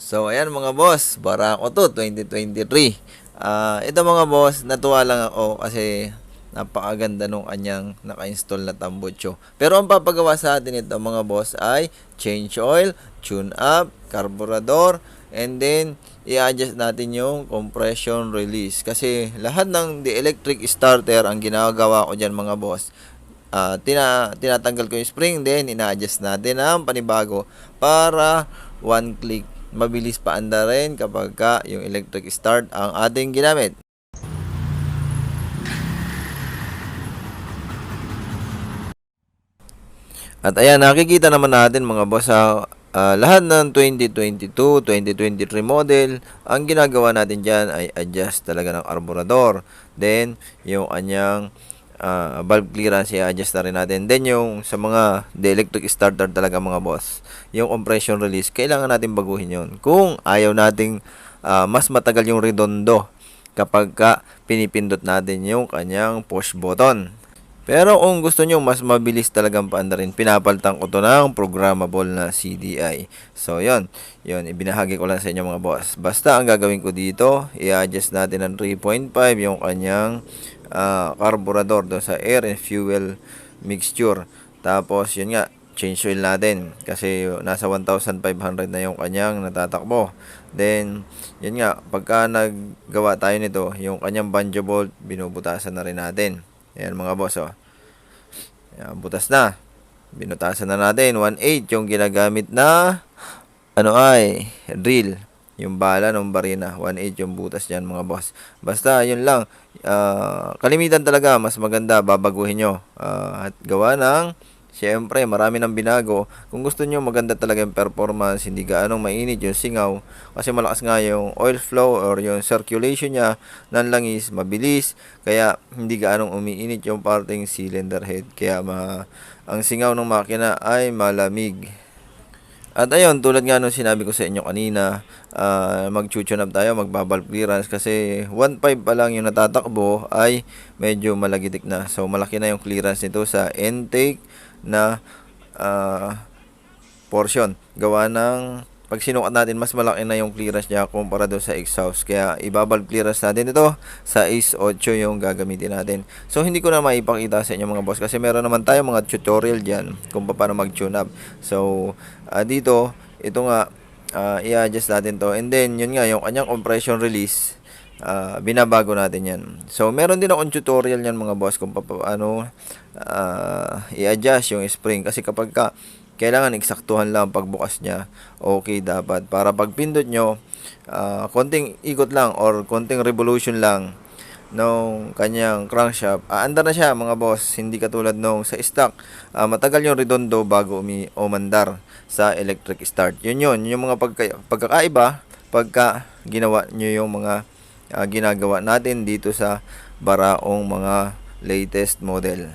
So, ayan mga boss, Barako to, 2023. Ito mga boss, natuwa lang ako kasi napakaganda nung kanyang naka-install na tambucho. Pero ang papagawa sa atin ito mga boss ay change oil, tune up, carburetor, and then i-adjust natin yung compression release. Kasi lahat ng the electric starter ang ginagawa ko dyan mga boss, tinatanggal ko yung spring, then ina-adjust natin ang panibago para one click mabilis paanda rin kapag yung electric start ang ating ginamit. At ayan, nakikita naman natin mga boss sa lahat ng 2022, 2023 model, ang ginagawa natin dyan ay adjust talaga ng carburetor. Then, yung kanyang valve clearance i-adjust na rin natin. Then, yung sa mga electric starter talaga mga boss, yung compression release, kailangan natin baguhin yun. Kung ayaw nating mas matagal yung redondo kapag pinipindot natin yung kanyang push button. Pero kung gusto nyo mas mabilis talagang paanda rin, pinapalitan ko to ng programmable na CDI. So, yon ibinahagi ko lang sa inyo mga boss. Basta ang gagawin ko dito, i-adjust natin ng 3.5 yung kanyang carburetor doon sa air and fuel mixture. Tapos, yun nga, change oil natin kasi nasa 1,500 na yung kanyang natatakbo. Then, yun nga, pagka naggawa tayo nito, yung kanyang banjo bolt, binubutasan na rin natin. Ayan mga boss, oh. Ayan, butas na. Binutasan na natin. 1/8 yung ginagamit na drill. Yung bala ng barina. 1/8 yung butas dyan mga boss. Basta yun lang. Kalimitan talaga. Mas maganda. Babaguhin nyo. At gawa ng siyempre, marami nang binago. Kung gusto nyo maganda talaga yung performance, hindi gaanong mainit yung singaw. Kasi malakas nga yung oil flow or yung circulation niya ng langis, mabilis. Kaya hindi gaanong umiinit yung parting cylinder head. Kaya ang singaw ng makina ay malamig. At ayun, tulad nga nung sinabi ko sa inyo kanina, mag-tune up tayo, magbabalve clearance kasi 1.5 pa lang yung natatakbo ay medyo malagitik na. So malaki na yung clearance nito sa intake na portion. Gawa ng pag sinukat natin, mas malaki na yung clearance niya kumpara doon sa exhaust. Kaya ibabalve clearance natin ito sa is 8 yung gagamitin natin. So hindi ko na maipakita sa inyo mga boss kasi meron naman tayo mga tutorial dyan kung paano mag-tune up. So dito, ito nga, i-adjust natin to. And then, yun nga, yung kanyang compression release, binabago natin yan. So, meron din akong tutorial yan mga boss kung paano i-adjust yung spring. Kasi kapag kailangan eksaktuhan lang pagbukas niya, okay dapat. Para pag pindot nyo, konting ikot lang or konting revolution lang nung kanyang crankshaft, andar na siya mga boss. Hindi katulad nung sa stock, matagal yung redondo bago umandar sa electric start. Yun yung mga pagkakaiba pagka ginawa nyo yung mga ginagawa natin dito sa Baraong mga latest model.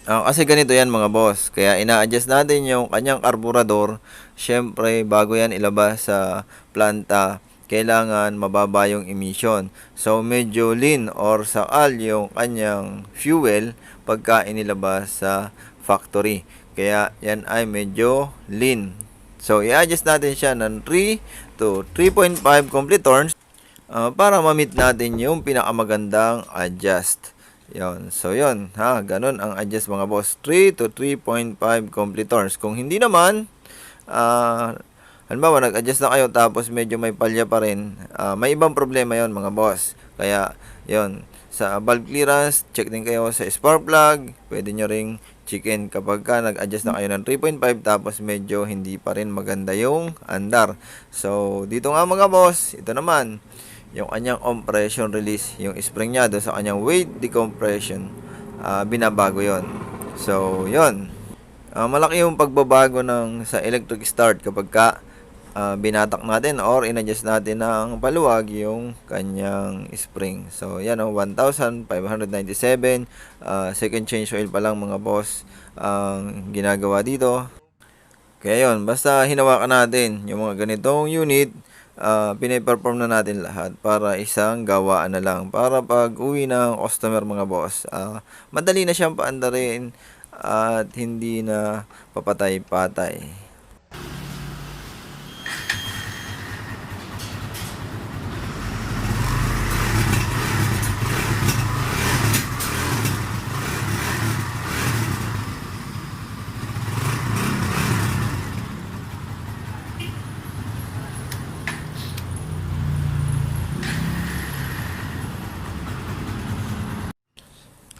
Kasi ganito yan mga boss, kaya ina-adjust natin yung kanyang carburetor. Syempre, bago yan ilabas sa planta, kailangan mababa yung emission. So, medyo lean or sakal yung kanyang fuel pagka inilabas sa factory. Kaya yan ay medyo lean. So, i-adjust natin siya ng 3 to 3.5 complete turns para ma-meet natin yung pinakamagandang adjust. Yon. So, yon. Ganun ang adjust mga boss. 3 to 3.5 complete turns. Kung hindi naman, halimbawa, nag-adjust na kayo tapos medyo may palya pa rin, may ibang problema yon mga boss. Kaya, yon. Sa valve clearance, check din kayo sa spark plug. Pwede nyo ring chicken kapag nag-adjust na kayo ng 3.5 tapos medyo hindi pa rin maganda yung andar. So, dito nga mga boss, ito naman yung kanyang compression release, yung spring niya doon sa kanyang weight decompression, binabago yon. So, yon. Malaki yung pagbabago sa electric start kapag binatak natin or inadjust natin ng paluwag yung kanyang spring. So, yan 1,597. Second change oil pa lang mga boss ang ginagawa dito. Kaya yon, basta hinawakan natin yung mga ganitong unit, piniperform na natin lahat para isang gawaan na lang. Para pag uwi ng customer mga boss, madali na siyang paandarin at hindi na papatay-patay.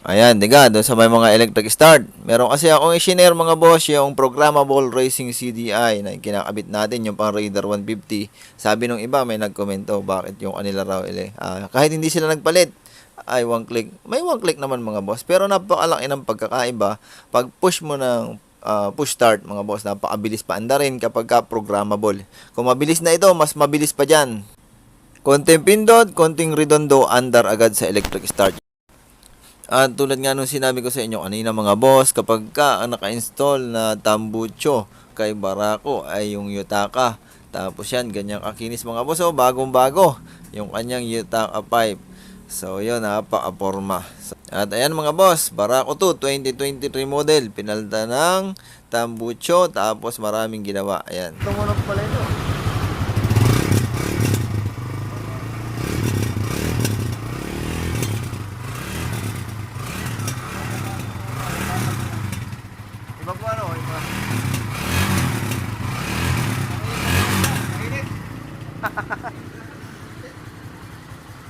Ayan, diga, doon sa may mga electric start. Meron kasi akong i-share mga boss, yung programmable racing CDI na kinakabit natin, yung pang Raider 150. Sabi nung iba, may nagkomento, bakit yung kanila raw kahit hindi sila nagpalit, ay one click. May one click naman mga boss, pero napakalaki ng pagkakaiba. Pag push mo ng push start mga boss, napakabilis pa andarin kapag ka programmable. Kung mabilis na ito, mas mabilis pa dyan. Konting pindot, konting redondo, andar agad sa electric start. At tulad nga nung sinabi ko sa inyo kanina mga boss, kapag ka ang naka-install na tambucho kay Barako ay yung Yutaka. Tapos yan, ganyang kakinis mga boss, bagong bago. Yung kanyang Yutaka pipe. So yun, napaka-forma. At ayan mga boss, Barako 2, 2023 model. Pinalta ng tambucho, tapos maraming ginawa. Ayan. Tumunog pala ito. Iba po ano, iba. Mainit.